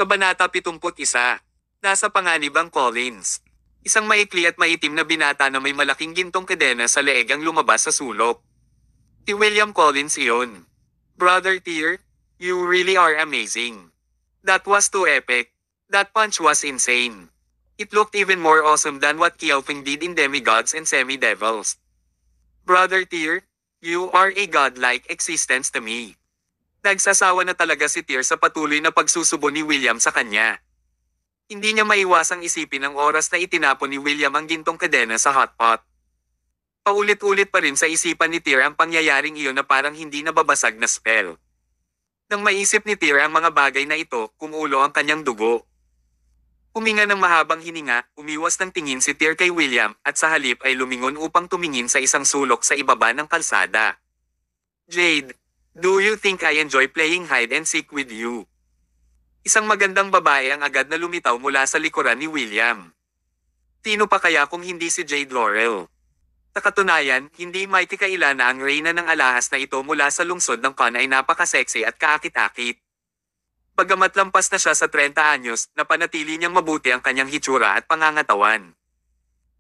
Kabanata 71. Nasa panganib ang Collins. Isang maikli at maitim na binata na may malaking gintong kadena sa leeg ang lumabas sa sulok. Si William Collins iyon. Brother Tear, you really are amazing. That was too epic. That punch was insane. It looked even more awesome than what Kiaofeng did in Demigods and Semi-Devils. Brother Tear, you are a godlike existence to me. Nagsasawa na talaga si Tear sa patuloy na pagsusubo ni William sa kanya. Hindi niya maiwasang isipin ang oras na itinapon ni William ang gintong kadena sa hotpot. Paulit-ulit pa rin sa isipan ni Tear ang pangyayaring iyon na parang hindi nababasag na spell. Nang maisip ni Tear ang mga bagay na ito, kumulo ang kanyang dugo. Huminga ng mahabang hininga, umiwas ng tingin si Tear kay William at sa halip ay lumingon upang tumingin sa isang sulok sa ibaba ng kalsada. Jade, do you think I enjoy playing hide and seek with you? Isang magandang babae ang agad na lumitaw mula sa likuran ni William. Sino pa kaya kung hindi si Jade Laurel? Sa katunayan, hindi maitikaila na ang reyna ng alahas na ito mula sa lungsod ng Con ay napaka-sexy at kaakit-akit. Bagamat lampas na siya sa 30 anyos, napanatili niyang mabuti ang kanyang hitsura at pangangatawan.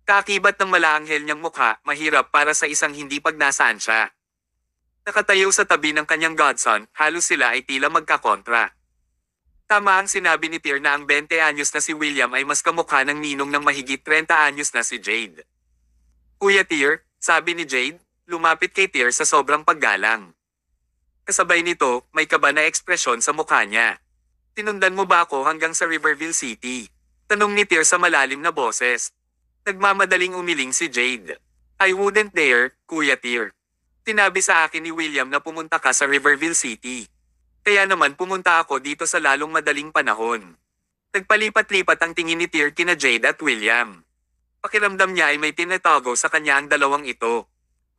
Kaakibat ng malaanghel niyang mukha, mahirap para sa isang hindi pagnasaan siya. Nakatayo sa tabi ng kanyang godson, halos sila ay tila magkakontra. Tama ang sinabi ni Tear na ang 20 anyos na si William ay mas kamukha ng ninong ng mahigit 30 anyos na si Jade. Kuya Tear, sabi ni Jade, lumapit kay Tear sa sobrang paggalang. Kasabay nito, may kaba na ekspresyon sa mukha niya. Tinundan mo ba ako hanggang sa Riverville City? Tanong ni Tear sa malalim na boses. Nagmamadaling umiling si Jade. I wouldn't dare, Kuya Tear. Tinabi sa akin ni William na pumunta ka sa Riverville City. Kaya naman pumunta ako dito sa lalong madaling panahon. Nagpalipat-lipat ang tingin ni Tear kina Jade at William. Pakiramdam niya ay may tinatago sa kanya ang dalawang ito.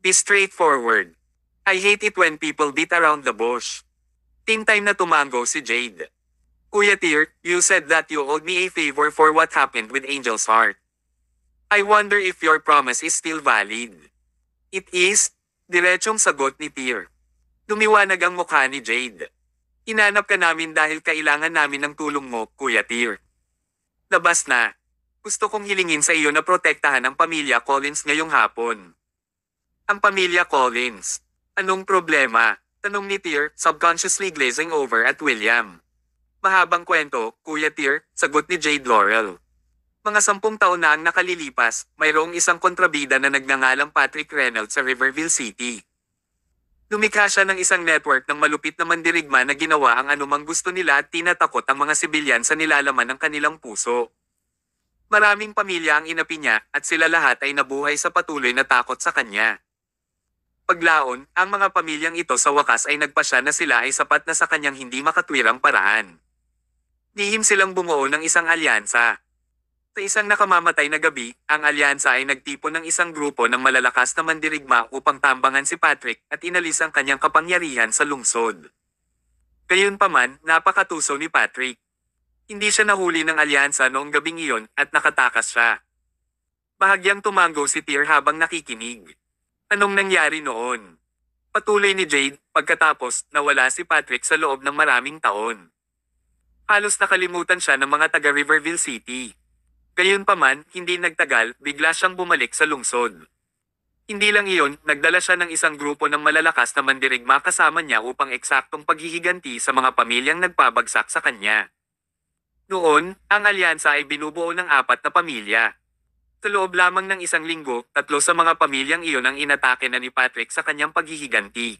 Be straightforward. I hate it when people beat around the bush. Teen time na tumango si Jade. Kuya Tear, you said that you owed me a favor for what happened with Angel's heart. I wonder if your promise is still valid. It is, diretsong sagot ni Tear. Dumiwanag ang mukha ni Jade. Hinanap ka namin dahil kailangan namin ng tulong mo, Kuya Tear. Labas na. Gusto kong hilingin sa iyo na protektahan ang pamilya Collins ngayong hapon. Ang pamilya Collins. Anong problema? Tanong ni Tear, subconsciously glazing over at William. Mahabang kwento, Kuya Tear, sagot ni Jade Laurel. Mga 10 taon na ang nakalilipas, mayroong isang kontrabida na nagngangalang Patrick Reynolds sa Riverville City. Lumikha siya ng isang network ng malupit na mandirigma na ginawa ang anumang gusto nila at tinatakot ang mga sibilyan sa nilalaman ng kanilang puso. Maraming pamilya ang inapi niya at sila lahat ay nabuhay sa patuloy na takot sa kanya. Paglaon, ang mga pamilyang ito sa wakas ay nagpasya na sila ay sapat na sa kanyang hindi makatwirang paraan. Lihim silang bumuo ng isang alyansa. Sa isang nakamamatay na gabi, ang alyansa ay nagtipon ng isang grupo ng malalakas na mandirigma upang tambangan si Patrick at inalis ang kanyang kapangyarihan sa lungsod. Gayunpaman, napakatuso ni Patrick. Hindi siya nahuli ng alyansa noong gabing iyon at nakatakas siya. Bahagyang tumango si Tear habang nakikinig. Anong nangyari noon? Patuloy ni Jade, pagkatapos nawala si Patrick sa loob ng maraming taon. Halos nakalimutan siya ng mga taga Riverville City. Gayunpaman, hindi nagtagal, bigla siyang bumalik sa lungsod. Hindi lang iyon, nagdala siya ng isang grupo ng malalakas na mandirigma kasama niya upang eksaktong paghihiganti sa mga pamilyang nagpabagsak sa kanya. Noon, ang alyansa ay binubuo ng 4 na pamilya. Sa loob lamang ng isang linggo, 3 sa mga pamilyang iyon ang inatake na ni Patrick sa kanyang paghihiganti.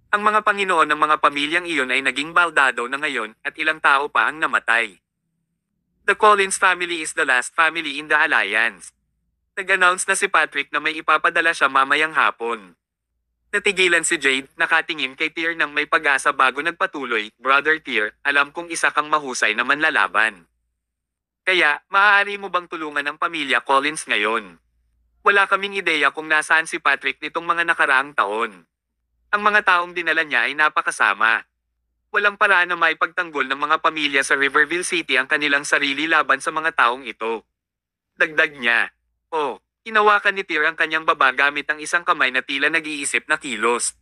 Ang mga Panginoon ng mga pamilyang iyon ay naging baldado na ngayon at ilang tao pa ang namatay. The Collins family is the last family in the alliance. Nag-announce na si Patrick na may ipapadala siya mamayang hapon. Natigilan si Jade, nakatingin kay Tear ng may pag-asa bago nagpatuloy, Brother Tear, alam kong isa kang mahusay na manlalaban. Kaya, maaari mo bang tulungan ang pamilya Collins ngayon? Wala kaming ideya kung nasaan si Patrick nitong mga nakaraang taon. Ang mga taong dinala niya ay napakasama. Walang paraan na maipagtanggol ng mga pamilya sa Riverville City ang kanilang sarili laban sa mga taong ito. Dagdag niya. Oh. Hinawakan ni Tear ang kanyang baba gamit ang isang kamay na tila nag-iisip na kilos.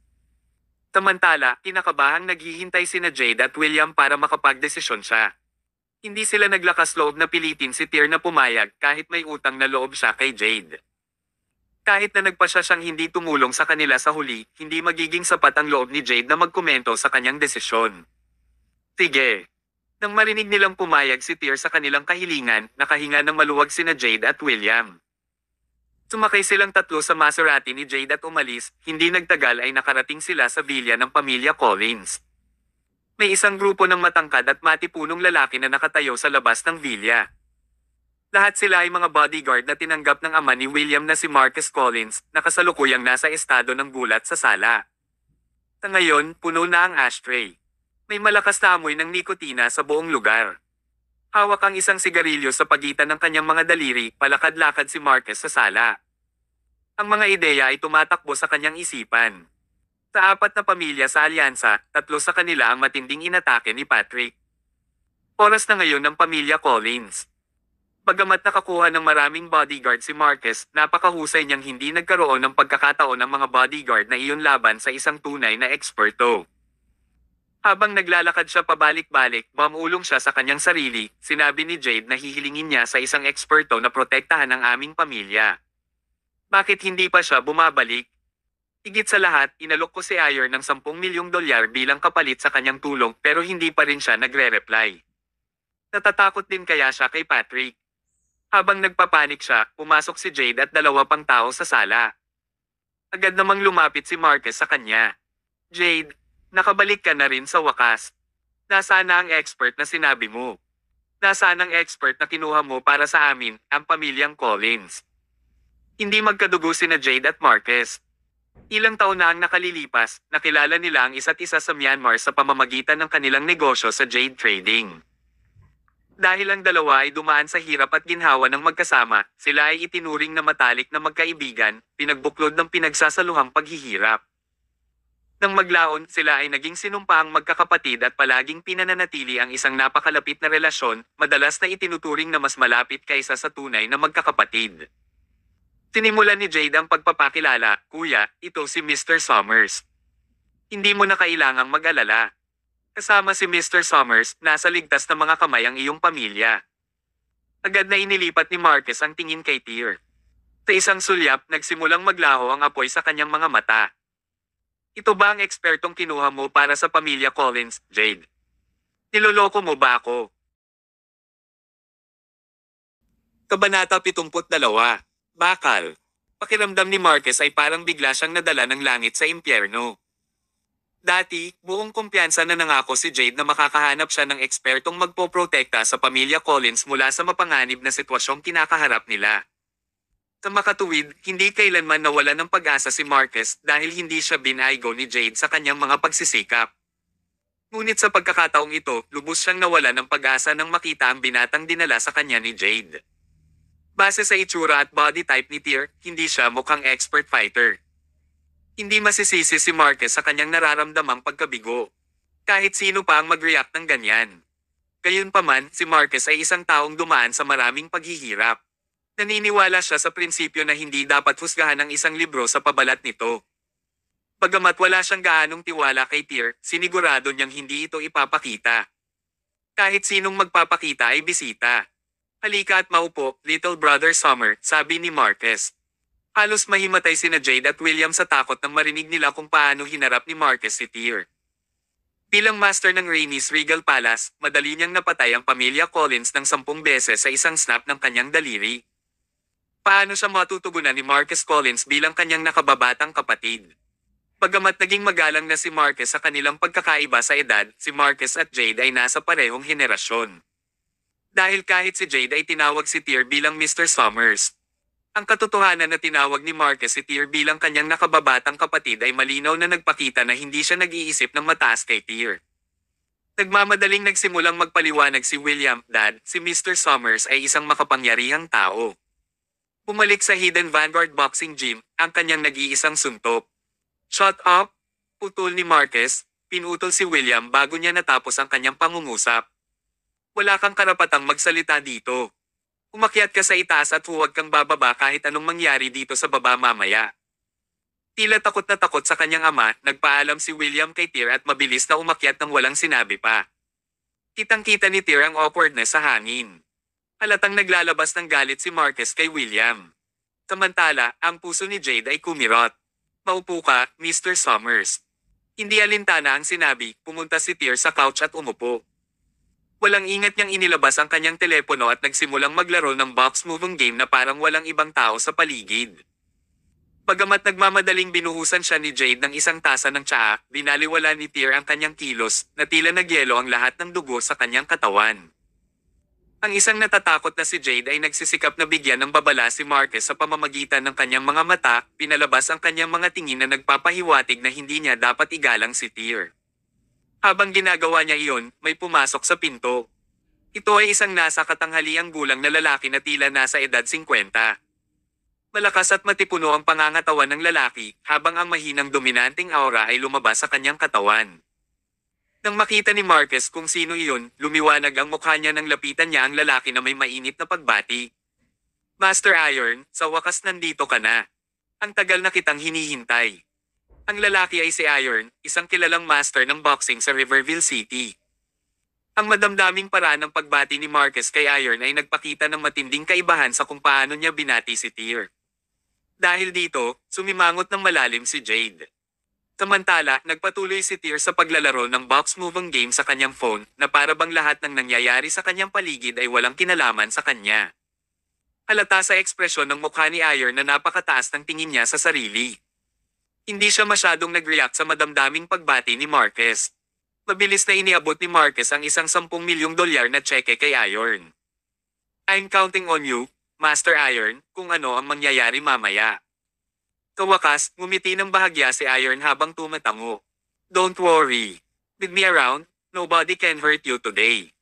Samantala, kinakabahang naghihintay sina Jade at William para makapagdesisyon siya. Hindi sila naglakas loob na pilitin si Tyr na pumayag kahit may utang na loob siya kay Jade. Kahit na nagpasya siyang hindi tumulong sa kanila sa huli, hindi magiging sapat ang loob ni Jade na magkomento sa kanyang desisyon. Sige. Nang marinig nilang pumayag si Tyr sa kanilang kahilingan, nakahinga ng maluwag sina Jade at William. Sumakay silang tatlo sa Maserati ni Jade at umalis, hindi nagtagal ay nakarating sila sa villa ng pamilya Collins. May isang grupo ng matangkad at matipunong lalaki na nakatayo sa labas ng villa. Lahat sila ay mga bodyguard na tinanggap ng ama ni William na si Marcus Collins, na kasalukuyang nasa estado ng gulat sa sala. Sa ngayon, puno na ang ashtray. May malakas na amoy ng nikotina sa buong lugar. Hawak ang isang sigarilyo sa pagitan ng kanyang mga daliri, palakad-lakad si Marcus sa sala. Ang mga ideya ay tumatakbo sa kanyang isipan. Sa apat na pamilya sa alyansa, tatlo sa kanila ang matinding inatake ni Patrick. Oras na ngayon ng pamilya Collins. Bagamat nakakuha ng maraming bodyguard si Marcus, napakahusay niyang hindi nagkaroon ng pagkakataon ng mga bodyguard na iyon laban sa isang tunay na eksperto. Habang naglalakad siya pabalik-balik, mamulong siya sa kanyang sarili, sinabi ni Jade na hihilingin niya sa isang eksperto na protektahan ang aming pamilya. Bakit hindi pa siya bumabalik? Higit sa lahat, inalok ko si Ayer ng 10 milyong dolyar bilang kapalit sa kanyang tulong pero hindi pa rin siya nagre-reply. Natatakot din kaya siya kay Patrick? Habang nagpapanik siya, pumasok si Jade at dalawa pang tao sa sala. Agad namang lumapit si Marcus sa kanya. Jade, nakabalik ka na rin sa wakas. Nasaan na ang expert na sinabi mo? Nasaan ang expert na kinuha mo para sa amin, ang pamilyang Collins? Hindi magkadugo sina Jade at Marcus. Ilang taon na ang nakalilipas, nakilala nila ang isa't isa sa Myanmar sa pamamagitan ng kanilang negosyo sa jade trading. Dahil ang dalawa ay dumaan sa hirap at ginhawa ng magkasama, sila ay itinuring na matalik na magkaibigan, pinagbuklod ng pinagsasaluhang paghihirap. Nang maglaon, sila ay naging sinumpaang magkakapatid at palaging pinananatili ang isang napakalapit na relasyon, madalas na itinuturing na mas malapit kaysa sa tunay na magkakapatid. Sinimulan ni Jade ang pagpapakilala, "Kuya, ito si Mr. Summers. Hindi mo na kailangang mag-alala. Kasama si Mr. Summers, nasa ligtas na mga kamay ang iyong pamilya." Agad na inilipat ni Marcus ang tingin kay Tyr. Sa isang sulyap, nagsimulang maglaho ang apoy sa kanyang mga mata. Ito ba ang ekspertong kinuha mo para sa pamilya Collins, Jade? Niloloko mo ba ako? Kabanata 72. Bakal. Pakiramdam ni Marcus ay parang bigla siyang nadala ng langit sa impyerno. Dati, buong kumpiyansa na nangako si Jade na makakahanap siya ng ekspertong magpoprotekta sa pamilya Collins mula sa mapanganib na sitwasyong kinakaharap nila. Sa makatuwid, hindi kailanman nawala ng pag-asa si Marcus dahil hindi siya binaygo ni Jade sa kanyang mga pagsisikap. Ngunit sa pagkakataong ito, lubos siyang nawala ng pag-asa nang makita ang binatang dinala sa kanya ni Jade. Base sa itsura at body type ni Tyr, hindi siya mukhang expert fighter. Hindi masisisi si Marcus sa kanyang nararamdamang pagkabigo. Kahit sino pa ang mag-react ng ganyan. Gayunpaman, si Marcus ay isang taong dumaan sa maraming paghihirap. Naniniwala siya sa prinsipyo na hindi dapat husgahan ang isang libro sa pabalat nito. Bagamat wala siyang gaanong tiwala kay Tyr, sinigurado niyang hindi ito ipapakita. Kahit sinong magpapakita ay bisita. "Halika at maupo, little brother Summer," sabi ni Marcus. Halos mahimatay sina Jade at William sa takot nang marinig nila kung paano hinarap ni Marcus si Tyr. Bilang master ng Rhaenys Regal Palace, madali niyang napatay ang pamilya Collins ng 10 beses sa isang snap ng kanyang daliri. Paano siya matutugunan ni Marcus Collins bilang kanyang nakababatang kapatid? Bagamat naging magalang na si Marcus sa kanilang pagkakaiba sa edad, si Marcus at Jade ay nasa parehong henerasyon. Dahil kahit si Jade ay tinawag si Tyr bilang Mr. Summers, ang katotohanan na tinawag ni Marcus si Tyr bilang kanyang nakababatang kapatid ay malinaw na nagpakita na hindi siya nag-iisip ng mataas kay Tyr. Nagmamadaling nagsimulang magpaliwanag si William, "Dad, si Mr. Summers ay isang makapangyarihang tao." Bumalik sa Hidden Vanguard Boxing Gym, ang kanyang nag-iisang suntok. "Shut up!" Putol ni Marcus, pinutol si William bago niya natapos ang kanyang pangungusap. "Wala kang karapatang magsalita dito. Umakyat ka sa itaas at huwag kang bababa kahit anong mangyari dito sa baba mamaya." Tila takot na takot sa kanyang ama, nagpaalam si William kay Tyr at mabilis na umakyat nang walang sinabi pa. Kitang-kita ni Tyr ang awkwardness sa hangin. Halatang naglalabas ng galit si Marcus kay William. Samantala, ang puso ni Jade ay kumirot. Maupo ka, Mr. Summers. Hindi alintana ang sinabi, pumunta si Tyr sa couch at umupo. Walang ingat niyang inilabas ang kanyang telepono at nagsimulang maglaro ng box moving game na parang walang ibang tao sa paligid. Bagamat nagmamadaling binuhusan siya ni Jade ng isang tasa ng tsaa, binaliwala ni Tyr ang kanyang kilos, na tila nagyelo ang lahat ng dugo sa kanyang katawan. Ang isang natatakot na si Jade ay nagsisikap na bigyan ng babala si Marcus sa pamamagitan ng kanyang mga mata, pinalabas ang kanyang mga tingin na nagpapahiwatig na hindi niya dapat igalang si Tyr. Habang ginagawa niya iyon, may pumasok sa pinto. Ito ay isang nasa katanghaliang gulang na lalaki na tila nasa edad 50. Malakas at matipuno ang pangangatawan ng lalaki, habang ang mahinang dominanting aura ay lumabas sa kanyang katawan. Nang makita ni Marcus kung sino iyon, lumiwanag ang mukha niya nang lapitan niya ang lalaki na may mainit na pagbati. Master Iron, sa wakas nandito ka na. Ang tagal na kitang hinihintay. Ang lalaki ay si Iron, isang kilalang master ng boxing sa Riverville City. Ang madamdaming paraan ng pagbati ni Marcus kay Iron ay nagpakita ng matinding kaibahan sa kung paano niya binati si Tyr. Dahil dito, sumimangot ng malalim si Jade. Samantala, nagpatuloy si Tyr sa paglalaro ng box moving game sa kanyang phone na para bang lahat ng nangyayari sa kanyang paligid ay walang kinalaman sa kanya. Halata sa ekspresyon ng mukha ni Iron na napakataas ng tingin niya sa sarili. Hindi siya masyadong nag-react sa madamdaming pagbati ni Marcus. Mabilis na iniabot ni Marcus ang isang $10 milyong na tseke kay Iron. I'm counting on you, Master Iron, kung ano ang mangyayari mamaya. Kawakas, ngumiti ng bahagya si Iron habang tumatango. Don't worry. With me around, nobody can hurt you today.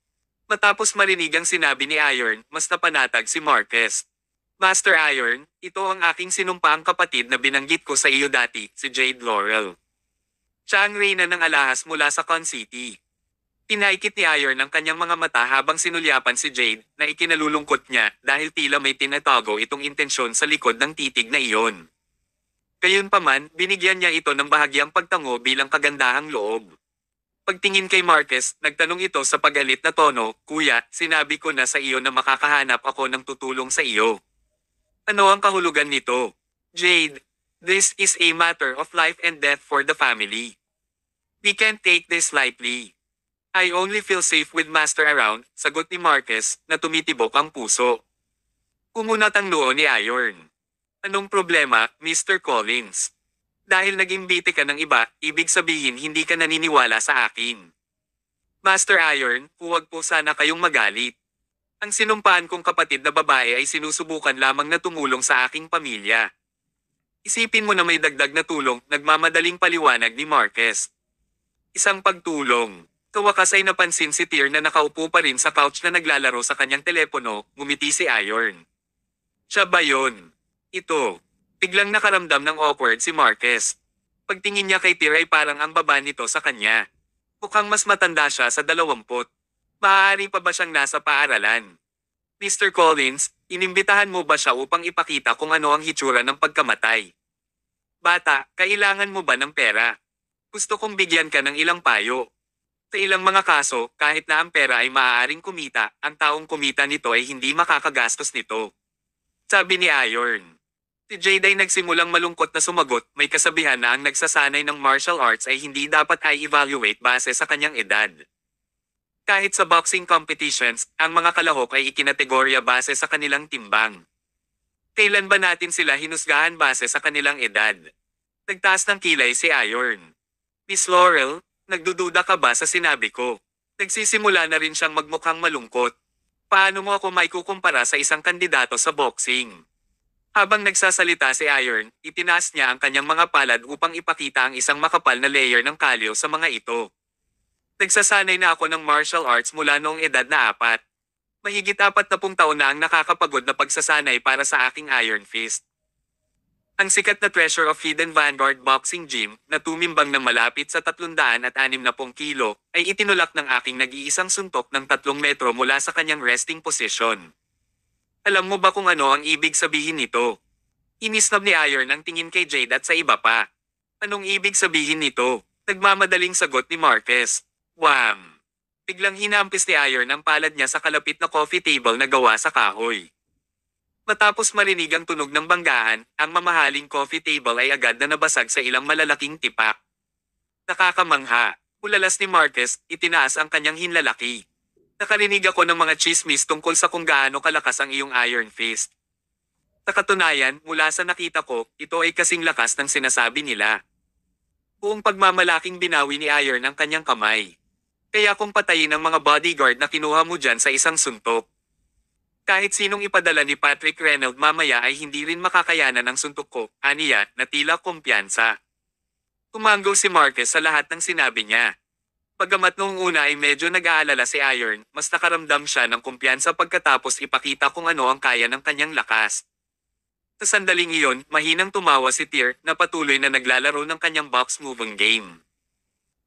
Matapos marinig ang sinabi ni Iron, mas napanatag si Marcus. Master Iron, ito ang aking sinumpaang kapatid na binanggit ko sa iyo dati, si Jade Laurel. Siya ang reyna ng alahas mula sa Con City. Pinaikit ni Iron ang kanyang mga mata habang sinulyapan si Jade, na ikinalulungkot niya dahil tila may tinatago itong intensyon sa likod ng titig na iyon. Gayunpaman, binigyan niya ito ng bahagyang pagtango bilang kagandahang loob. Pagtingin kay Marcus, nagtanong ito sa pagalit na tono, Kuya, sinabi ko na sa iyo na makakahanap ako ng tutulong sa iyo. Ano ang kahulugan nito? Jade, this is a matter of life and death for the family. We can't take this lightly. I only feel safe with Master around, sagot ni Marcus, na tumitibok ang puso. Kumunat ang noo ni Iron. Anong problema, Mr. Collins? Dahil nag-imbite ka ng iba, ibig sabihin hindi ka naniniwala sa akin. Master Iron, huwag po sana kayong magalit. Ang sinumpaan kong kapatid na babae ay sinusubukan lamang na tumulong sa aking pamilya. Isipin mo na may dagdag na tulong, nagmamadaling paliwanag ni Marcus. Isang pagtulong. Kawakas ay napansin si Tyr na nakaupo pa rin sa couch na naglalaro sa kanyang telepono, ngumiti si Iron. Siya ba yun? Ito. Biglang nakaramdam ng awkward si Marcus. Pagtingin niya kay Tyr ay parang ang baba nito sa kanya. Mukhang mas matanda siya sa 20. Maaari pa ba siyang nasa paaralan? Mr. Collins, inimbitahan mo ba siya upang ipakita kung ano ang hitsura ng pagkamatay? Bata, kailangan mo ba ng pera? Gusto kong bigyan ka ng ilang payo. Sa ilang mga kaso, kahit na ang pera ay maaaring kumita, ang taong kumita nito ay hindi makakagastos nito. Sabi ni Iron. Si Jade ay nagsimulang malungkot na sumagot, may kasabihan na ang nagsasanay ng martial arts ay hindi dapat i-evaluate base sa kanyang edad. Kahit sa boxing competitions, ang mga kalahok ay ikinategorya base sa kanilang timbang. Kailan ba natin sila hinusgahan base sa kanilang edad? Nagtaas ng kilay si Iron. Miss Laurel, nagdududa ka ba sa sinabi ko? Nagsisimula na rin siyang magmukhang malungkot. Paano mo ako maikukumpara sa isang kandidato sa boxing? Habang nagsasalita si Iron, itinaas niya ang kanyang mga palad upang ipakita ang isang makapal na layer ng kalyo sa mga ito. Nagsasanay na ako ng martial arts mula noong edad na 4. Mahigit 40 taon na ang nakakapagod na pagsasanay para sa aking Iron Fist. Ang sikat na treasure of Hidden Vanguard Boxing Gym, na tumimbang ng malapit sa 360 kilo, ay itinulak ng aking nag-iisang suntok ng 3 metro mula sa kanyang resting position. Alam mo ba kung ano ang ibig sabihin nito? Inisnab ni Iron ang tingin kay Jade at sa iba pa. Anong ibig sabihin nito? Nagmamadaling sagot ni Marcus. Wham! Biglang hinampis ni Iron ang palad niya sa kalapit na coffee table na gawa sa kahoy. Matapos marinig ang tunog ng banggaan, ang mamahaling coffee table ay agad na nabasag sa ilang malalaking tipak. Nakakamangha. Ulalas ni Marquez, itinaas ang kanyang hinlalaki. Nakarinig ako ng mga chismis tungkol sa kung gaano kalakas ang iyong Iron Fist. Sa katunayan, mula sa nakita ko, ito ay kasing lakas ng sinasabi nila. Buong pagmamalaking binawi ni Iron ang kanyang kamay. Kaya kung patayin ang mga bodyguard na kinuha mo dyan sa isang suntok. Kahit sinong ipadala ni Patrick Reynolds mamaya ay hindi rin makakayanan ang suntok ko, aniya, na tila kumpiyansa. Tumanggo si Marquez sa lahat ng sinabi niya. Pagamat noong una ay medyo nag-aalala si Iron, mas nakaramdam siya ng kumpiyansa pagkatapos ipakita kung ano ang kaya ng kanyang lakas. Sa sandaling iyon, mahinang tumawa si Tyr na patuloy na naglalaro ng kanyang box moving game.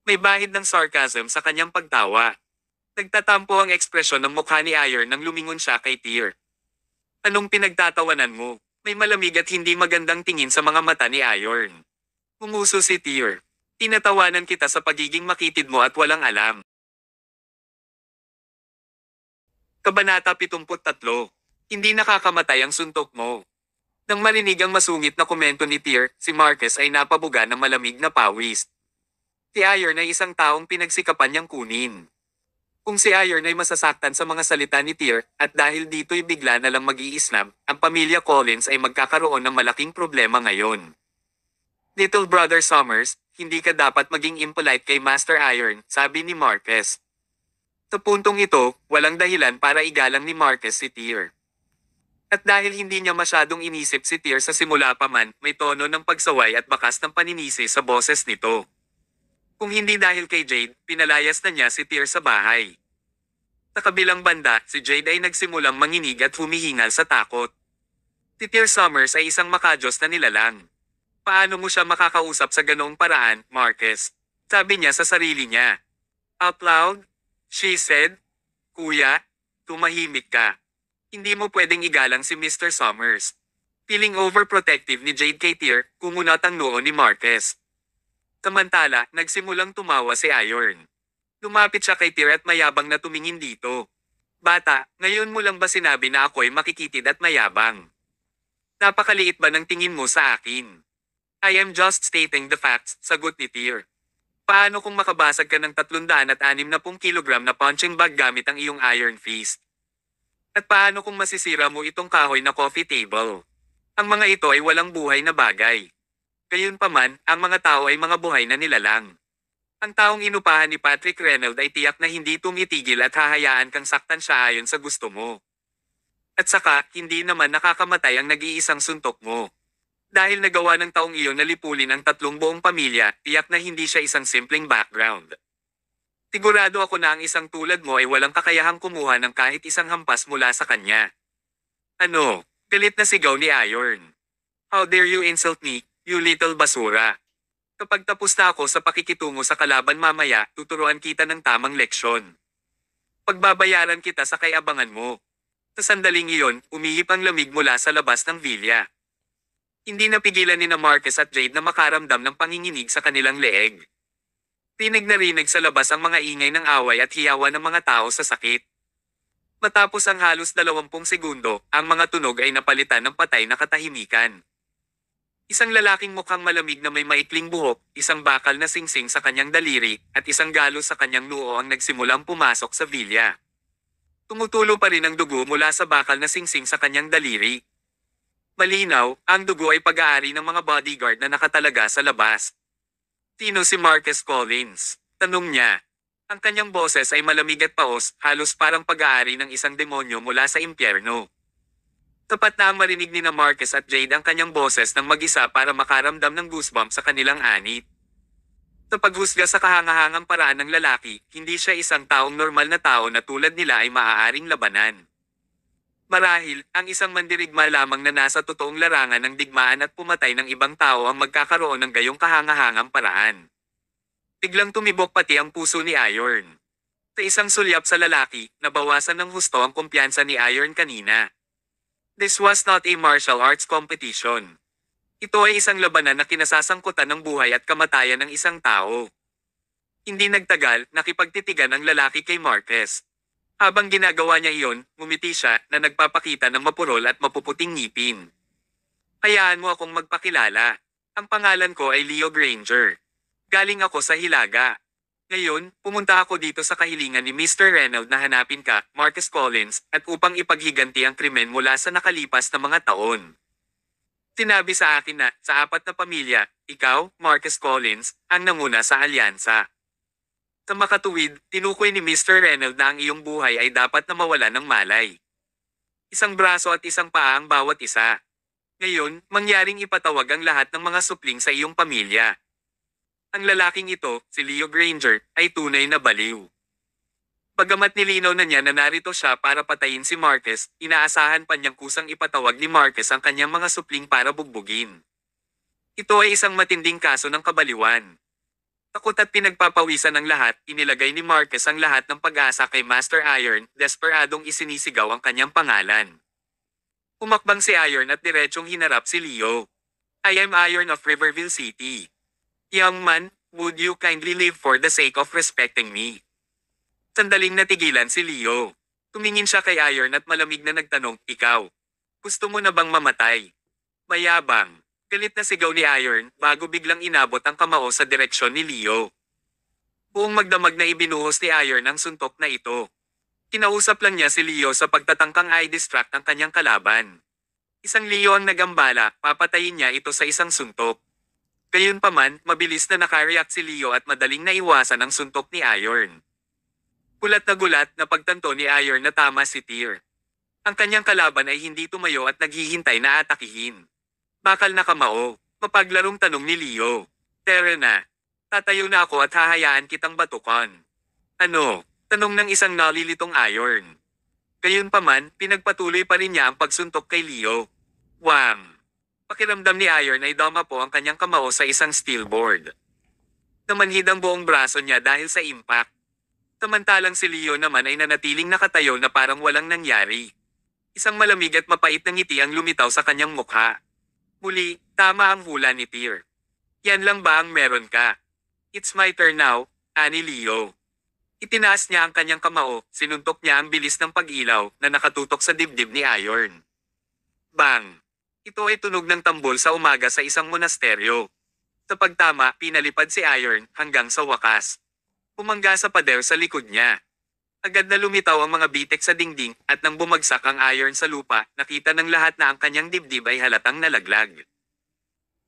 May bahid ng sarcasm sa kanyang pagtawa. Nagtatampo ang ekspresyon ng mukha ni Iron nang lumingon siya kay Tyr. Anong pinagtatawanan mo? May malamig at hindi magandang tingin sa mga mata ni Iron. Umuso si Tyr. Tinatawanan kita sa pagiging makitid mo at walang alam. Kabanata 73. Hindi nakakamatay ang suntok mo. Nang marinig ang masungit na komento ni Tyr, si Marquez ay napabuga ng malamig na pawis. Si Iron ay isang taong pinagsikapan niyang kunin. Kung si Iron ay masasaktan sa mga salita ni Tyr, at dahil dito'y bigla na lang mag-iisnab, ang pamilya Collins ay magkakaroon ng malaking problema ngayon. Little Brother Summers, hindi ka dapat maging impolite kay Master Iron, sabi ni Marquez. Sa puntong ito, walang dahilan para igalang ni Marquez si Tyr. At dahil hindi niya masyadong inisip si Tyr sa simula pa man, may tono ng pagsaway at bakas ng paninisi sa boses nito. Kung hindi dahil kay Jade, pinalayas na niya si Tyr sa bahay. Sa kabilang banda, si Jade ay nagsimulang manginig at humihingal sa takot. Si Tyr Summers ay isang makajos na nilalang. Paano mo siya makakausap sa ganoong paraan, Marquez? Sabi niya sa sarili niya. Out loud? She said, Kuya, tumahimik ka. Hindi mo pwedeng igalang si Mr. Summers. Feeling overprotective ni Jade kay Tyr, kumunat ang noo ni Marquez. Samantala, nagsimulang tumawa si Iron. Lumapit siya kay Tyr at mayabang na tumingin dito. Bata, ngayon mo lang ba sinabi na ako'y makikitid at mayabang? Napakaliit ba ng tingin mo sa akin? I am just stating the facts, sagot ni Tyr. Paano kung makabasag ka ng 360 kilogram na punching bag gamit ang iyong Iron Fist? At paano kung masisira mo itong kahoy na coffee table? Ang mga ito ay walang buhay na bagay. Gayunpaman, ang mga tao ay mga buhay na nilalang. Ang taong inupahan ni Patrick Reynolds ay tiyak na hindi tumitigil at hahayaan kang saktan siya ayon sa gusto mo. At saka, hindi naman nakakamatay ang nag-iisang suntok mo. Dahil nagawa ng taong iyon na lipulin ang 3 buong pamilya, tiyak na hindi siya isang simpleng background. Sigurado ako na ang isang tulad mo ay walang kakayahang kumuha ng kahit isang hampas mula sa kanya. Ano? Galit na sigaw ni Iron. How dare you insult me, you little basura. Kapag tapos na ako sa pakikitungo sa kalaban mamaya, tuturuan kita ng tamang leksyon. Pagbabayaran kita sa kayabangan mo. Sa sandaling iyon, umihip ang lamig mula sa labas ng villa. Hindi napigilan ni na Marquez at Jade na makaramdam ng panginginig sa kanilang leeg. Rinig na rinig sa labas ang mga ingay ng away at hiyawan ng mga tao sa sakit. Matapos ang halos 20 segundo, ang mga tunog ay napalitan ng patay na katahimikan. Isang lalaking mukhang malamig na may maikling buhok, isang bakal na singsing sa kanyang daliri, at isang galos sa kanyang noo ang nagsimulang pumasok sa villa. Tumutulo pa rin ang dugo mula sa bakal na singsing sa kanyang daliri. Malinaw, ang dugo ay pag-aari ng mga bodyguard na nakatalaga sa labas. Sino si Marquez Collins? Tanong niya. Ang kanyang boses ay malamig at paos, halos parang pag-aari ng isang demonyo mula sa impyerno. Tapat na ang marinig ni na Marquez at Jade ang kanyang boses ng mag-isa para makaramdam ng goosebumps sa kanilang anit. Sa paghusga sa kahangahangang paraan ng lalaki, hindi siya isang taong normal na tao na tulad nila ay maaaring labanan. Marahil, ang isang mandirigma lamang na nasa totoong larangan ng digmaan at pumatay ng ibang tao ang magkakaroon ng gayong kahangahangang paraan. Biglang tumibok pati ang puso ni Iron. Sa isang sulyap sa lalaki, nabawasan ng husto ang kumpiyansa ni Iron kanina. This was not a martial arts competition. Ito ay isang labanan na kinasasangkutan ng buhay at kamatayan ng isang tao. Hindi nagtagal, nakipagtitigan ang lalaki kay Marquez. Habang ginagawa niya iyon, ngumiti siya na nagpapakita ng mapurol at mapuputing ngipin. Hayaan mo akong magpakilala. Ang pangalan ko ay Leo Granger. Galing ako sa Hilaga. Ngayon, pumunta ako dito sa kahilingan ni Mr. Reynolds na hanapin ka, Marcus Collins, at upang ipaghiganti ang krimen mula sa nakalipas na mga taon. Sinabi sa akin na, sa apat na pamilya, ikaw, Marcus Collins, ang nanguna sa alyansa. Sa makatuwid, tinukoy ni Mr. Reynolds na ang iyong buhay ay dapat na mawala ng malay. Isang braso at isang paa ang bawat isa. Ngayon, mangyaring ipatawag ang lahat ng mga supling sa iyong pamilya. Ang lalaking ito, si Leo Granger, ay tunay na baliw. Bagamat nilinaw na niya na narito siya para patayin si Marquez, inaasahan pa niyang kusang ipatawag ni Marquez ang kanyang mga supling para bugbugin. Ito ay isang matinding kaso ng kabaliwan. Takot at pinagpapawisan ng lahat, inilagay ni Marquez ang lahat ng pag-asa kay Master Iron, desperadong isinisigaw ang kanyang pangalan. Umakbang si Iron at diretsyong hinarap si Leo. I am Iron of Riverville City. Young man, would you kindly live for the sake of respecting me? Sandaling natigilan si Leo. Tumingin siya kay Iron at malamig na nagtanong, ikaw, gusto mo na bang mamatay? Mayabang. Galit na sigaw ni Iron bago biglang inabot ang kamao sa direksyon ni Leo. Buong magdamag na ibinuhos ni Iron ang suntok na ito. Kinausap lang niya si Leo sa pagtatangkang i-distract ang kanyang kalaban. Isang Leo ang nagambala, papatayin niya ito sa isang suntok. Gayunpaman, mabilis na nakareact si Leo at madaling naiwasan ang suntok ni Iron. Gulat na pagtanto ni Iron na tama si Tyr. Ang kanyang kalaban ay hindi tumayo at naghihintay na atakihin. Bakal na kamao, mapaglarong tanong ni Leo. Tara na. Tatayo na ako at hahayaan kitang batukan. Ano? Tanong ng isang nalilitong Iron. Gayunpaman, pinagpatuloy pa rin niya ang pagsuntok kay Leo. Wang! Pakiramdam ni Iron ay dama po ang kanyang kamao sa isang steel board. Namanhid ang buong braso niya dahil sa impact. Samantalang si Leo naman ay nanatiling nakatayo na parang walang nangyari. Isang malamig at mapait na ngiti ang lumitaw sa kanyang mukha. Muli, tama ang hula ni Tyr. Yan lang ba ang meron ka? It's my turn now, ani Leo. Itinaas niya ang kanyang kamao, sinuntok niya ang bilis ng pag-ilaw na nakatutok sa dibdib ni Iron. Bang! Ito ay tunog ng tambol sa umaga sa isang monasteryo. Sa pagtama, pinalipad si Iron hanggang sa wakas. Pumangga sa pader sa likod niya. Agad na lumitaw ang mga bitek sa dingding at nang bumagsak ang Iron sa lupa, nakita ng lahat na ang kanyang dibdib ay halatang nalaglag.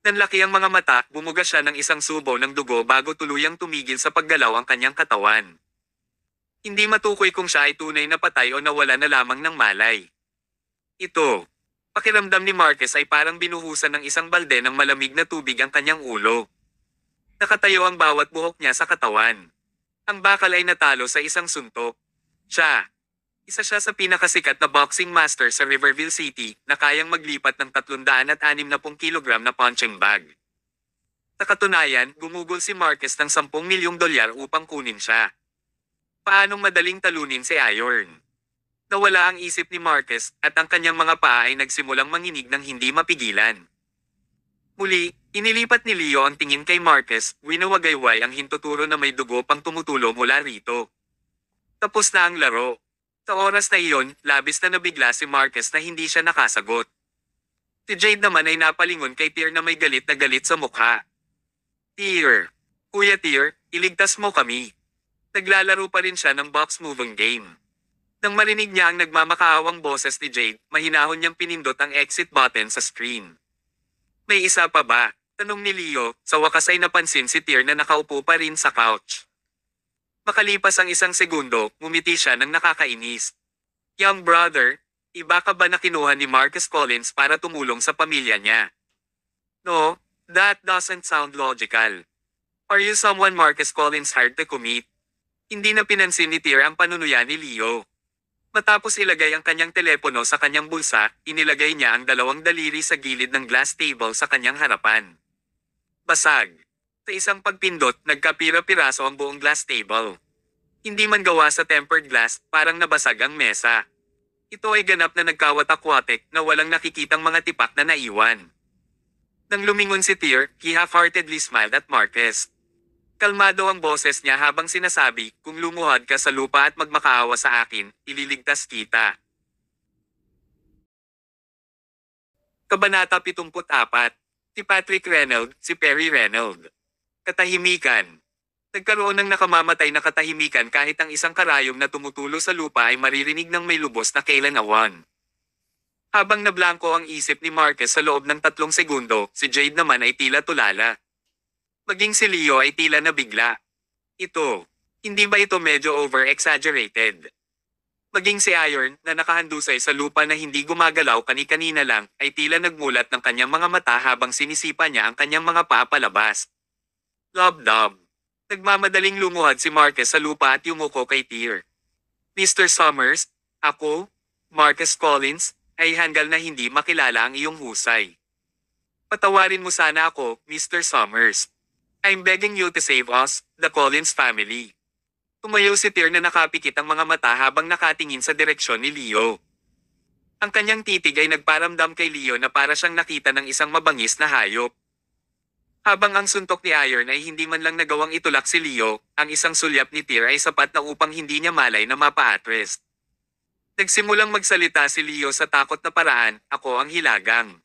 Nanlaki ang mga mata, bumuga siya ng isang subo ng dugo bago tuluyang tumigil sa paggalaw ang kanyang katawan. Hindi matukoy kung siya ay tunay na patay o nawala na lamang ng malay. Ito. Pakiramdam ni Marquez ay parang binuhusan ng isang balde ng malamig na tubig ang kanyang ulo. Nakatayo ang bawat buhok niya sa katawan. Ang bakal ay natalo sa isang suntok. Isa siya sa pinakasikat na boxing master sa Riverville City na kayang maglipat ng 360 kilogram na punching bag. Sa katunayan, gumugol si Marquez ng $10 milyong upang kunin siya. Paanong madaling talunin si Iron? Nawala ang isip ni Marquez at ang kanyang mga paa ay nagsimulang manginig ng hindi mapigilan. Muli, inilipat ni Leo ang tingin kay Marquez, winawagayway ang hintuturo na may dugo pang tumutulo mula rito. Tapos na ang laro. Sa oras na iyon, labis na nabigla si Marquez na hindi siya nakasagot. Si Jade naman ay napalingon kay Tyr na may galit na galit sa mukha. Tyr! Kuya Tyr, iligtas mo kami. Naglalaro pa rin siya ng box moving game. Nang marinig niya ang nagmamakaawang boses ni Jade, mahinahon niyang pinindot ang exit button sa screen. May isa pa ba? Tanong ni Leo, sa wakas ay napansin si Tyr na nakaupo pa rin sa couch. Makalipas ang isang segundo, ngumiti siya ng nakakainis. Young brother, iba ka ba na kinuha ni Marcus Collins para tumulong sa pamilya niya? No, that doesn't sound logical. Are you someone Marcus Collins hired to commit? Hindi na pinansin ni Tyr ang panunuya ni Leo. Matapos ilagay ang kanyang telepono sa kanyang bulsa, inilagay niya ang 2 daliri sa gilid ng glass table sa kanyang harapan. Basag. Sa isang pagpindot, nagkapira-piraso ang buong glass table. Hindi man gawa sa tempered glass, parang nabasag ang mesa. Ito ay ganap na nagkawatak-watek na walang nakikitang mga tipak na naiwan. Nang lumingon si Tyr, he half-heartedly smiled at Marquez. Kalmado ang boses niya habang sinasabi, kung lumuhod ka sa lupa at magmakaawa sa akin, ililigtas kita. Kabanata 74. Si Patrick Reynolds, si Perry Reynolds. Katahimikan. Nagkaroon ng nakamamatay na katahimikan kahit ang isang karayom na tumutulo sa lupa ay maririnig ng may lubos na kailan awan. Habang nablangko ang isip ni Marquez sa loob ng 3 segundo, si Jade naman ay tila tulala. Maging si Leo ay tila nabigla. Ito, hindi ba ito medyo over-exaggerated? Maging si Iron, na nakahandusay sa lupa na hindi gumagalaw kani-kanina lang, ay tila nagmulat ng kanyang mga mata habang sinisipa niya ang kanyang mga paa palabas. Lob-dob. Nagmamadaling lumuhad si Marquez sa lupa at yumuko kay Tyr. Mr. Summers, ako, Marquez Collins, ay hanggal na hindi makilala ang iyong husay. Patawarin mo sana ako, Mr. Summers. I'm begging you to save us, the Collins family. Tumayo si Tyr na nakapikit ang mga mata habang nakatingin sa direksyon ni Leo. Ang kanyang titig ay nagparamdam kay Leo na para siyang nakita ng isang mabangis na hayop. Habang ang suntok ni Iron ay hindi man lang nagawang itulak si Leo, ang isang sulyap ni Tyr ay sapat na upang hindi niya malay na mapa-attrest. Nagsimulang magsalita si Leo sa takot na paraan, ako ang hilagang.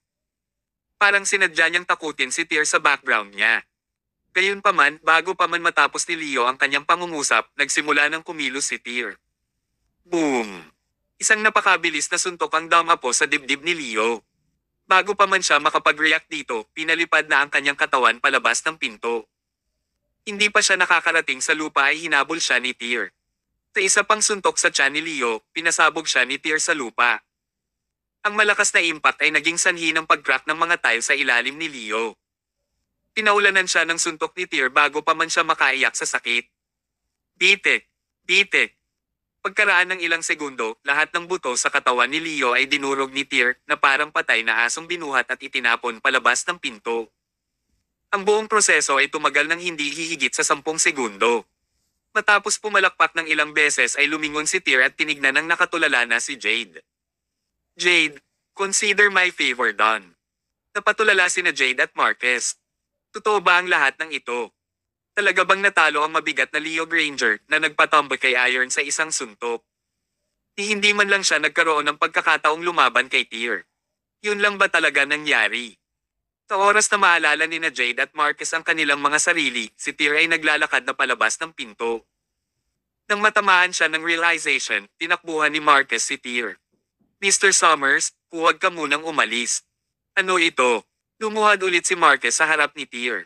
Parang sinadya niyang takutin si Tyr sa background niya. Gayunpaman, bago pa man matapos ni Leo ang kanyang pangungusap, nagsimula ng kumilos si Tyr. Boom! Isang napakabilis na suntok ang damapo sa dibdib ni Leo. Bago pa man siya makapag-react dito, pinalipad na ang kanyang katawan palabas ng pinto. Hindi pa siya nakakarating sa lupa ay hinabol siya ni Tyr. Sa isa pang suntok sa tiyan ni Leo, pinasabog siya ni Tyr sa lupa. Ang malakas na impact ay naging sanhi ng pag-crack ng mga tile sa ilalim ni Leo. Pinaulanan siya ng suntok ni Tyr bago pa man siya makaiyak sa sakit. Bitik! Bitik! Pagkaraan ng ilang segundo, lahat ng buto sa katawan ni Leo ay dinurog ni Tyr na parang patay na asong binuhat at itinapon palabas ng pinto. Ang buong proseso ay tumagal ng hindi hihigit sa 10 segundo. Matapos pumalakpak ng ilang beses ay lumingon si Tyr at tinignan ng nakatulala na si Jade. Jade, consider my favor done. Napatulala sina Jade at Marquez. Totoo ba ang lahat ng ito? Talaga bang natalo ang mabigat na Leo Granger na nagpatomboy kay Iron sa isang suntok? Hindi man lang siya nagkaroon ng pagkakataong lumaban kay Tyr. Yun lang ba talaga nangyari? Sa oras na maalala ni na Jade at Marquez ang kanilang mga sarili, si Tyr ay naglalakad na palabas ng pinto. Nang matamaan siya ng realization, tinakbuhan ni Marquez si Tyr. Mr. Summers, huwag ka munang umalis. Ano ito? Lumuhad ulit si Marquez sa harap ni Tyr.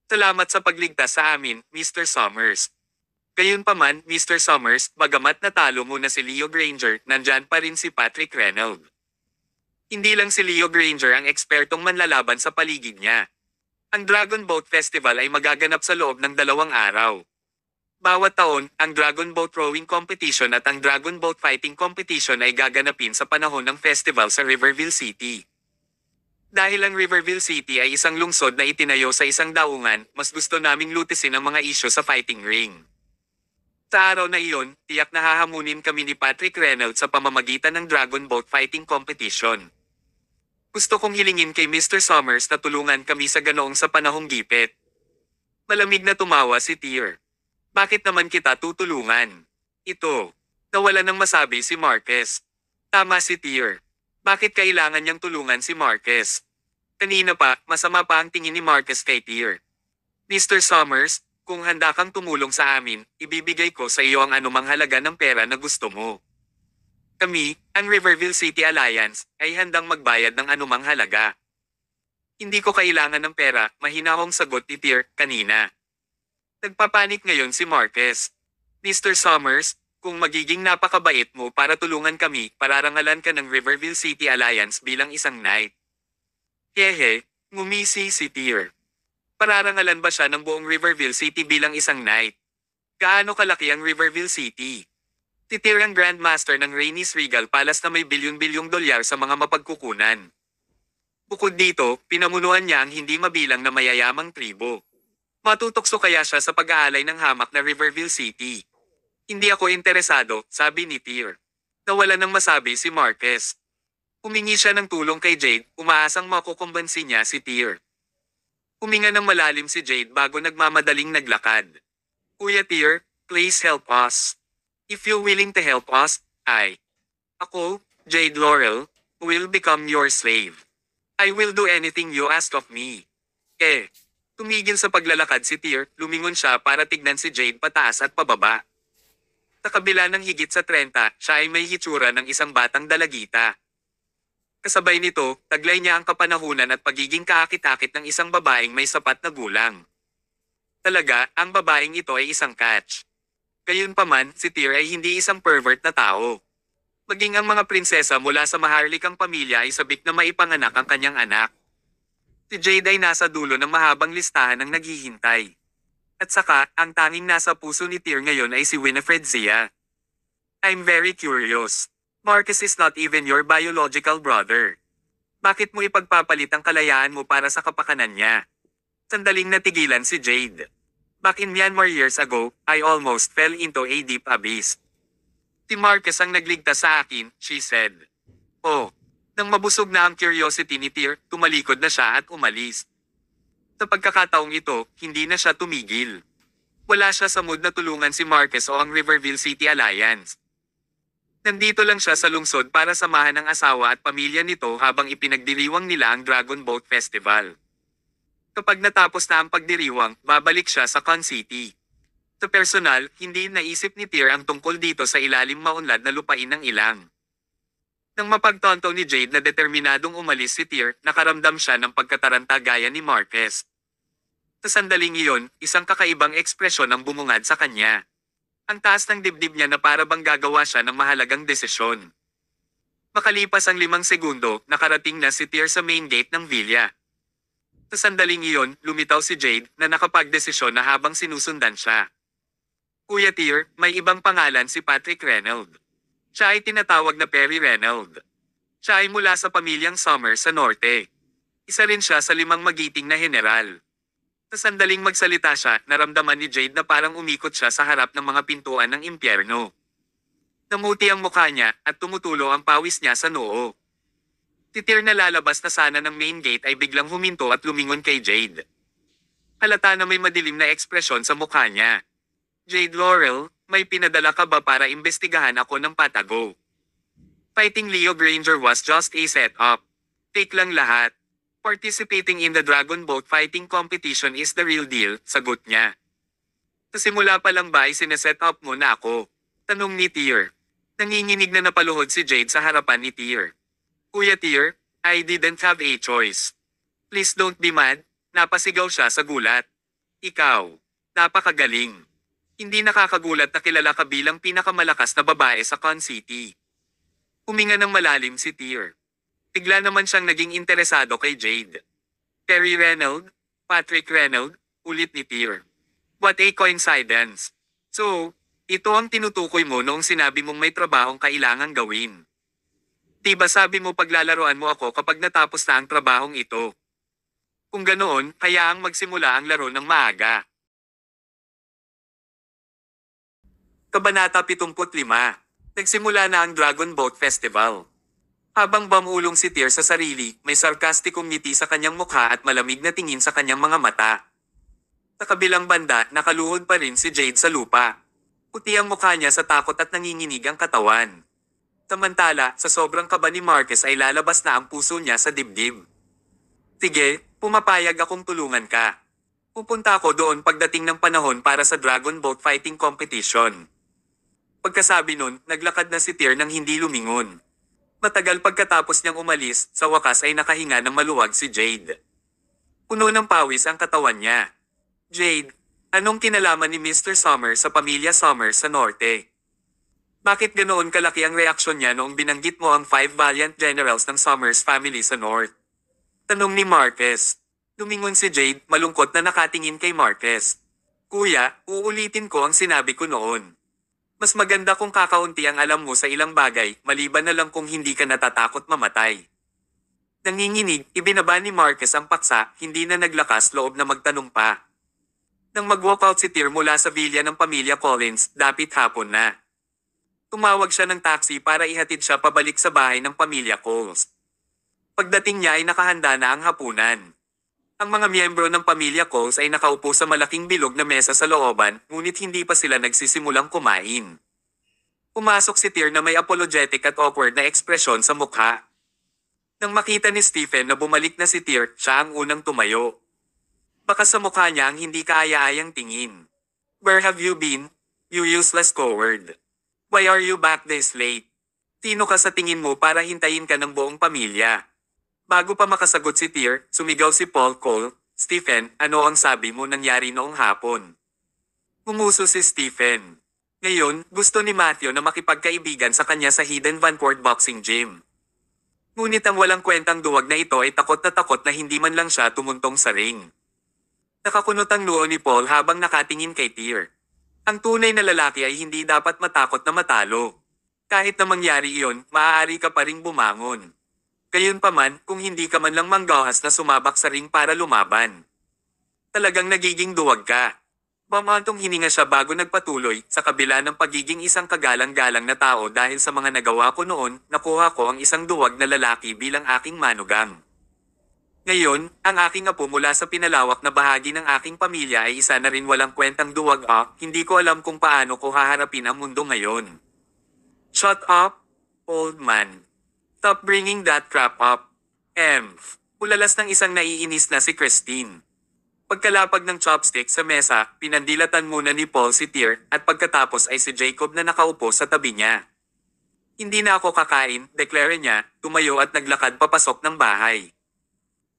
Salamat sa pagligtas sa amin, Mr. Summers. Gayunpaman, Mr. Summers, bagamat natalo mo na si Leo Granger, nandyan pa rin si Patrick Reynolds. Hindi lang si Leo Granger ang ekspertong manlalaban sa paligid niya. Ang Dragon Boat Festival ay magaganap sa loob ng 2 araw. Bawat taon, ang Dragon Boat Rowing Competition at ang Dragon Boat Fighting Competition ay gaganapin sa panahon ng festival sa Riverville City. Dahil ang Riverville City ay isang lungsod na itinayo sa isang daungan, mas gusto naming lutisin ang mga isyu sa fighting ring. Sa araw na iyon, tiyak na hahamunin kami ni Patrick Reynolds sa pamamagitan ng Dragon Boat Fighting Competition. Gusto kong hilingin kay Mr. Summers na tulungan kami sa ganoong sa panahong gipit. Malamig na tumawa si Tyr. Bakit naman kita tutulungan? Ito. Nawala nang masabi si Marquez. Tama si Tyr. Bakit kailangan niyang tulungan si Marquez? Kanina pa, masama pa ang tingin ni Marquez kay Tyr. Mr. Summers, kung handa kang tumulong sa amin, ibibigay ko sa iyo ang anumang halaga ng pera na gusto mo. Kami, ang Riverville City Alliance, ay handang magbayad ng anumang halaga. Hindi ko kailangan ng pera, mahinahong sagot ni Tyr kanina. Nagpapanik ngayon si Marquez. Mr. Summers, kung magiging napakabait mo para tulungan kami, pararangalan ka ng Riverville City Alliance bilang isang knight. Hehe, ngumisi si Tyr. Pararangalan ba siya ng buong Riverville City bilang isang knight? Gaano kalaki ang Riverville City? Si Tyr ang Grandmaster ng Rhaenys Regal Palace na may bilyon-bilyong dolyar sa mga mapagkukunan. Bukod dito, pinamunuan niya ang hindi mabilang na mayayamang tribo. Matutokso kaya siya sa pag-aalay ng hamak na Riverville City? Hindi ako interesado, sabi ni Tyr. Nawala nang masabi si Marquez. Humingi siya ng tulong kay Jade, umaasang makukumbansi niya si Tyr. Huminga ng malalim si Jade bago nagmamadaling naglakad. Kuya Tyr, please help us. If you're willing to help us, ako, Jade Laurel, will become your slave. I will do anything you ask of me. Tumigil sa paglalakad si Tyr, lumingon siya para tignan si Jade pataas at pababa. Sa kabila ng higit sa 30, siya ay may hitsura ng isang batang dalagita. Kasabay nito, taglay niya ang kapanahunan at pagiging kaakit-akit ng isang babaeng may sapat na gulang. Talaga, ang babaeng ito ay isang catch. Gayunpaman, si Tyr ay hindi isang pervert na tao. Maging ang mga prinsesa mula sa maharlikang pamilya ay sabik na maipanganak ang kanyang anak. Si Jade ay nasa dulo ng mahabang listahan ng naghihintay. At saka, ang tanging nasa puso ni Tyr ngayon ay si Winifred Zia. I'm very curious. Marcus is not even your biological brother. Bakit mo ipagpapalit ang kalayaan mo para sa kapakanan niya? Sandaling natigilan si Jade. Back in Myanmar years ago, I almost fell into a deep abyss. Si Marcus ang nagligtas sa akin, she said. Oh, nang mabusog na ang curiosity ni Tyr, tumalikod na siya at umalis. Sa pagkakataong ito, hindi na siya tumigil. Wala siya sa mood na tulungan si Marcus o ang Riverville City Alliance. Nandito lang siya sa lungsod para samahan ang asawa at pamilya nito habang ipinagdiriwang nila ang Dragon Boat Festival. Kapag natapos na ang pagdiriwang, babalik siya sa Con City. Sa personal, hindi naisip ni Tyr ang tungkol dito sa ilalim maunlad na lupain ng ilang. Nang mapagtonto ni Jade na determinadong umalis si Tyr, nakaramdam siya ng pagkataranta gaya ni Marquez. Sa sandaling iyon, isang kakaibang ekspresyon ang bumungad sa kanya. Ang taas ng dibdib niya na para bang gagawa siya ng mahalagang desisyon. Makalipas ang 5 segundo, nakarating na si Tyr sa main gate ng villa. Sa sandaling iyon, lumitaw si Jade na nakapagdesisyon na habang sinusundan siya. Kuya Tyr, may ibang pangalan si Patrick Reynold. Siya ay tinatawag na Perry Reynold. Siya ay mula sa pamilyang Summer sa Norte. Isa rin siya sa 5 magiting na general. Sa sandaling magsalita siya, naramdaman ni Jade na parang umikot siya sa harap ng mga pintuan ng impyerno. Namuti ang mukha niya at tumutulo ang pawis niya sa noo. Si Tyr na lalabas na sana ng main gate ay biglang huminto at lumingon kay Jade. Halata na may madilim na ekspresyon sa mukha niya. Jade Laurel, may pinadala ka ba para imbestigahan ako ng patago? Fighting Leo Granger was just a setup. Take lang lahat. Participating in the Dragon Boat fighting competition is the real deal, sagot niya. Sa simula pa lang ba ay sineset up mo na ako? Tanong ni Tyr. Nanginginig na napaluhod si Jade sa harapan ni Tyr. Kuya Tyr, I didn't have a choice. Please don't be mad, napasigaw siya sa gulat. Ikaw, napakagaling. Hindi nakakagulat na kilala ka bilang pinakamalakas na babae sa Con City. Huminga ng malalim si Tyr. Bigla naman siyang naging interesado kay Jade. Perry Reynold, Patrick Reynold, ulit ni Tyr. What a coincidence. So, ito ang tinutukoy mo noong sinabi mong may trabahong kailangang gawin. Diba sabi mo paglalaroan mo ako kapag natapos na ang trabahong ito? Kung ganoon, hayaang magsimula ang laro ng maaga. Kabanata 75. Nagsimula na ang Dragon Boat Festival. Habang bamulong si Tyr sa sarili, may sarkastikong ngiti sa kanyang mukha at malamig na tingin sa kanyang mga mata. Sa kabilang banda, nakaluhod pa rin si Jade sa lupa. Puti ang mukha niya sa takot at nanginginig ang katawan. Samantala, sa sobrang kaba ni Marcus ay lalabas na ang puso niya sa dibdib. Sige, pumapayag akong tulungan ka. Pupunta ako doon pagdating ng panahon para sa Dragon Boat Fighting Competition. Pagkasabi nun, naglakad na si Tyr nang hindi lumingon. Matagal pagkatapos niyang umalis, sa wakas ay nakahinga ng maluwag si Jade. Puno ng pawis ang katawan niya. Jade, anong kinalaman ni Mr. Summer sa pamilya Summer sa Norte? Bakit ganoon kalaki ang reaksyon niya noong binanggit mo ang 5 valiant generals ng Summers family sa North? Tanong ni Marquez. Lumingon si Jade, malungkot na nakatingin kay Marquez. Kuya, uulitin ko ang sinabi ko noon. Mas maganda kung kakaunti ang alam mo sa ilang bagay, maliban na lang kung hindi ka natatakot mamatay. Nanginginig, ibinaba ni Marquez ang paksa, hindi na naglakas loob na magtanong pa. Nang mag-walkout si Tyr mula sa villa ng pamilya Collins, dapit hapon na. Tumawag siya ng taxi para ihatid siya pabalik sa bahay ng pamilya Coles. Pagdating niya ay nakahanda na ang hapunan. Ang mga miyembro ng pamilya Coles ay nakaupo sa malaking bilog na mesa sa looban, ngunit hindi pa sila nagsisimulang kumain. Pumasok si Tyr na may apologetic at awkward na ekspresyon sa mukha. Nang makita ni Stephen na bumalik na si Tyr, siya ang unang tumayo. Baka sa mukha niya ang hindi kaaya-ayang tingin. "Where have you been, you useless coward? Why are you back this late? Sino ka sa tingin mo para hintayin ka ng buong pamilya?" Bago pa makasagot si Tyr, sumigaw si Paul Cole, "Stephen, ano ang sabi mo nangyari noong hapon?" Ngumuso si Stephen. Ngayon, gusto ni Matthew na makipagkaibigan sa kanya sa Hidden Vancourt Boxing Gym. Ngunit ang walang kwentang duwag na ito ay takot na hindi man lang siya tumuntong sa ring. Nakakunot ang noo ni Paul habang nakatingin kay Tyr. Ang tunay na lalaki ay hindi dapat matakot na matalo. Kahit na mangyari iyon, maaari ka pa ring bumangon. Gayunpaman, kung hindi ka man lang manggahas na sumabak sa ring para lumaban. Talagang nagiging duwag ka. Bamantong hininga siya bago nagpatuloy, sa kabila ng pagiging isang kagalang-galang na tao dahil sa mga nagawa ko noon, nakuha ko ang isang duwag na lalaki bilang aking manugang. Ngayon, ang aking apo mula sa pinalawak na bahagi ng aking pamilya ay isa na rin walang kwentang duwag. Hindi ko alam kung paano ko haharapin ang mundo ngayon. Shut up, old man. Stop bringing that crap up. Ulalas ng isang naiinis na si Christine. Pagkalapag ng chopstick sa mesa, pinandilatan muna ni Paul si Tyr at pagkatapos ay si Jacob na nakaupo sa tabi niya. "Hindi na ako kakain," deklara niya, tumayo at naglakad papasok ng bahay.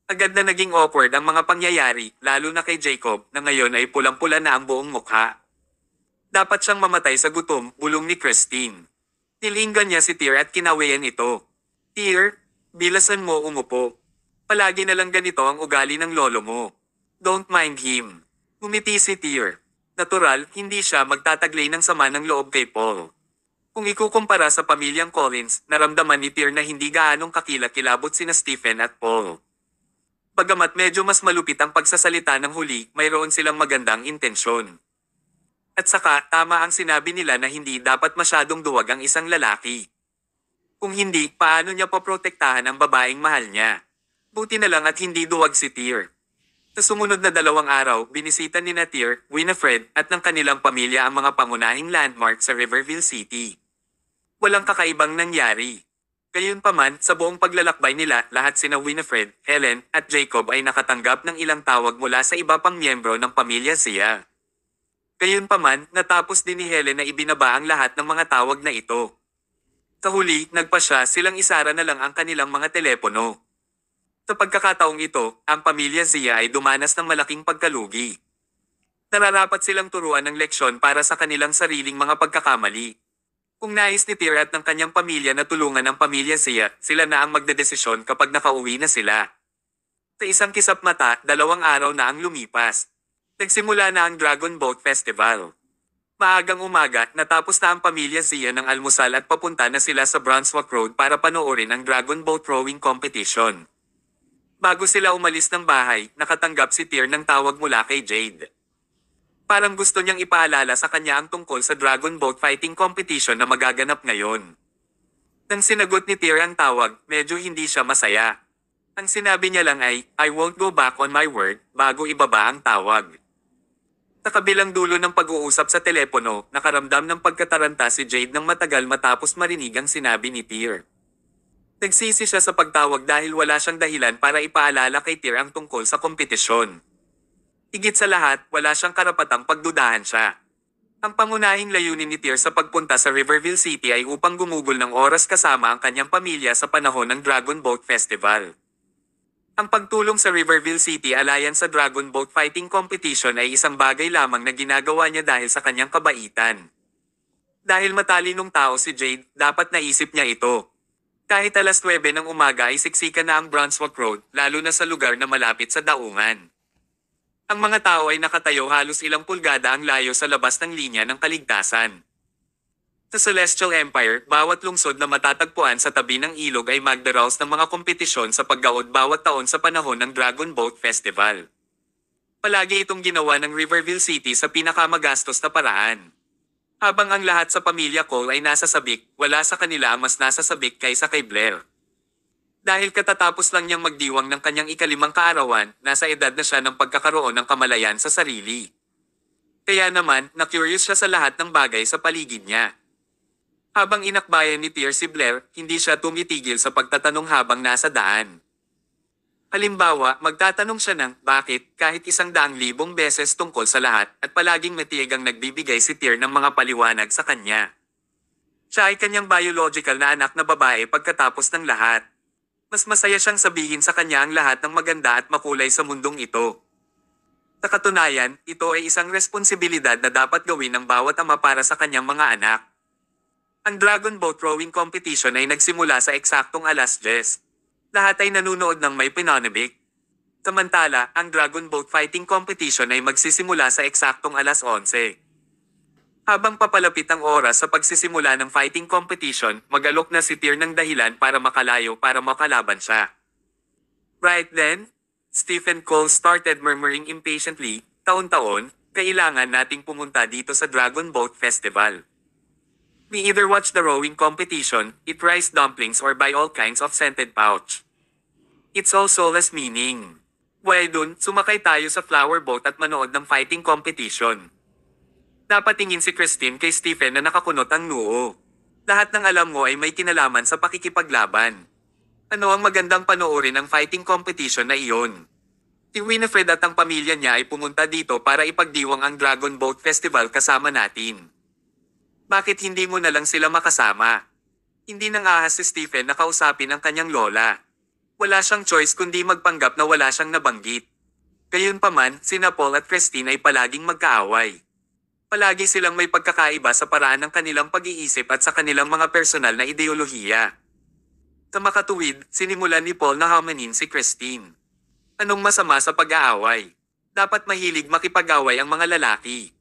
Agad na naging awkward ang mga pangyayari, lalo na kay Jacob na ngayon ay pulang-pula na ang buong mukha. Dapat siyang mamatay sa gutom, bulong ni Christine. Nilinggan niya si Tyr at kinawayan ito. "Tyr, bilasan mo umupo. Palagi na lang ganito ang ugali ng lolo mo. Don't mind him." Ngumiti si Tyr. Natural, hindi siya magtataglay ng sama ng loob kay Paul. Kung ikukumpara sa pamilyang Collins, naramdaman ni Tyr na hindi gaanong kakilakilabot sina Stephen at Paul. Bagamat medyo mas malupit ang pagsasalita ng huli, mayroon silang magandang intensyon. At saka, tama ang sinabi nila na hindi dapat masyadong duwag ang isang lalaki. Kung hindi, paano niya poprotektahan ang babaeng mahal niya? Buti na lang at hindi duwag si Tyr. Sa sumunod na 2 araw, binisita ni Tyr, Winifred, at ng kanilang pamilya ang mga pangunahing landmark sa Riverville City. Walang kakaibang nangyari. Gayunpaman, sa buong paglalakbay nila, lahat sina Winifred, Helen, at Jacob ay nakatanggap ng ilang tawag mula sa iba pang miyembro ng pamilya siya. Gayunpaman, natapos din ni Helen na ibinaba ang lahat ng mga tawag na ito. Sa huli, nagpasya silang isara na lang ang kanilang mga telepono. Sa pagkakataong ito, ang pamilya Zia ay dumanas ng malaking pagkalugi. Nararapat silang turuan ng leksyon para sa kanilang sariling mga pagkakamali. Kung nais ni Tyr at ng kanyang pamilya na tulungan ang pamilya Zia, sila na ang magdedesisyon kapag nakauwi na sila. Sa isang kisap mata, 2 araw na ang lumipas. Nagsimula na ang Dragon Boat Festival. Maagang umaga, natapos na ang pamilya Zia ng almusal at papunta na sila sa Brunswick Road para panoorin ang Dragon Boat Rowing Competition. Bago sila umalis ng bahay, nakatanggap si Tyr ng tawag mula kay Jade. Parang gusto niyang ipaalala sa kanya ang tungkol sa Dragon Boat Fighting Competition na magaganap ngayon. Nang sinagot ni Tyr ang tawag, medyo hindi siya masaya. Ang sinabi niya lang ay, "I won't go back on my word," bago ibaba ang tawag. Sa kabilang dulo ng pag-uusap sa telepono, nakaramdam ng pagkataranta si Jade ng matagal matapos marinig ang sinabi ni Tyr. Nagsisi siya sa pagtawag dahil wala siyang dahilan para ipaalala kay Tyr ang tungkol sa kompetisyon. Higit sa lahat, wala siyang karapatang pagdudahan siya. Ang pangunahing layunin ni Tyr sa pagpunta sa Riverville City ay upang gumugol ng oras kasama ang kanyang pamilya sa panahon ng Dragon Boat Festival. Ang pagtulong sa Riverville City Alliance sa Dragon Boat Fighting Competition ay isang bagay lamang na ginagawa niya dahil sa kanyang kabaitan. Dahil matalinong tao si Jade, dapat naisip niya ito. Kahit alas 9 ng umaga ay siksikan na ang Brunswick Road, lalo na sa lugar na malapit sa daungan. Ang mga tao ay nakatayo halos ilang pulgada ang layo sa labas ng linya ng kaligtasan. Sa Celestial Empire, bawat lungsod na matatagpuan sa tabi ng ilog ay magdaraos ng mga kompetisyon sa paggaod bawat taon sa panahon ng Dragon Boat Festival. Palagi itong ginawa ng Riverville City sa pinakamagastos na paraan. Habang ang lahat sa pamilya Cole ay nasa sabik, wala sa kanila ang mas nasa sabik kaysa kay Blair. Dahil katatapos lang niyang magdiwang ng kanyang ikalimang kaarawan, nasa edad na siya ng pagkakaroon ng kamalayan sa sarili. Kaya naman, na-curious siya sa lahat ng bagay sa paligid niya. Habang inakbayan ni Tyr si Blair, hindi siya tumitigil sa pagtatanong habang nasa daan. Halimbawa, magtatanong siya ng bakit kahit 100,000 beses tungkol sa lahat at palaging matiyagang nagbibigay si Tyr ng mga paliwanag sa kanya. Siya ay kanyang biological na anak na babae pagkatapos ng lahat. Mas masaya siyang sabihin sa kanya ang lahat ng maganda at makulay sa mundong ito. Sa katunayan, ito ay isang responsibilidad na dapat gawin ng bawat ama para sa kanyang mga anak. Ang Dragon Boat Rowing Competition ay nagsimula sa eksaktong alas 10. Lahat ay nanunood ng may pinanibik. Samantala, ang Dragon Boat Fighting Competition ay magsisimula sa eksaktong alas 11. Habang papalapit ang oras sa pagsisimula ng fighting competition, mag-alok na si Tyr ng dahilan para makalayo para makalaban siya. Right then, Stephen Cole started murmuring impatiently, taon-taon, kailangan nating pumunta dito sa Dragon Boat Festival. We either watch the rowing competition, eat rice dumplings or buy all kinds of scented pouch. It's all soulless meaning. Well dun, sumakay tayo sa flower boat at manood ng fighting competition. Napatingin si Christine kay Stephen na nakakunot ang noo. Lahat ng alam mo ay may kinalaman sa pakikipaglaban. Ano ang magandang panoorin ng fighting competition na iyon? Si Winifred at ang pamilya niya ay pumunta dito para ipagdiwang ang Dragon Boat Festival kasama natin. Bakit hindi mo na lang sila makasama? Hindi nang ahas si Stephen na kausapin ang kanyang lola. Wala siyang choice kundi magpanggap na wala siyang nabanggit. Gayunpaman, sina Paul at Christine ay palaging magkaaway. Palagi silang may pagkakaiba sa paraan ng kanilang pag-iisip at sa kanilang mga personal na ideolohiya. Sa makatuwid, sinimulan ni Paul na hamanin si Christine. Anong masama sa pag-aaway? Dapat mahilig makipag-away ang mga lalaki.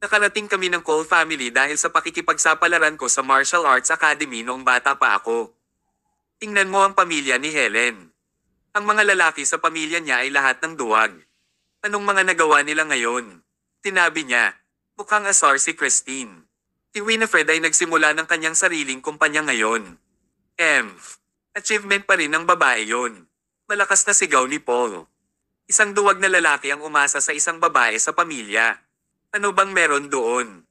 Nakarating kami ng Cole family dahil sa pakikipagsapalaran ko sa Martial Arts Academy noong bata pa ako. Tingnan mo ang pamilya ni Helen. Ang mga lalaki sa pamilya niya ay lahat ng duwag. Anong mga nagawa nila ngayon? Tinabi niya. Mukhang asar si Christine. Si Winifred ay nagsimula ng kanyang sariling kumpanya ngayon. Achievement pa rin ng babae yon. Malakas na sigaw ni Paul. Isang duwag na lalaki ang umasa sa isang babae sa pamilya. Ano bang meron doon?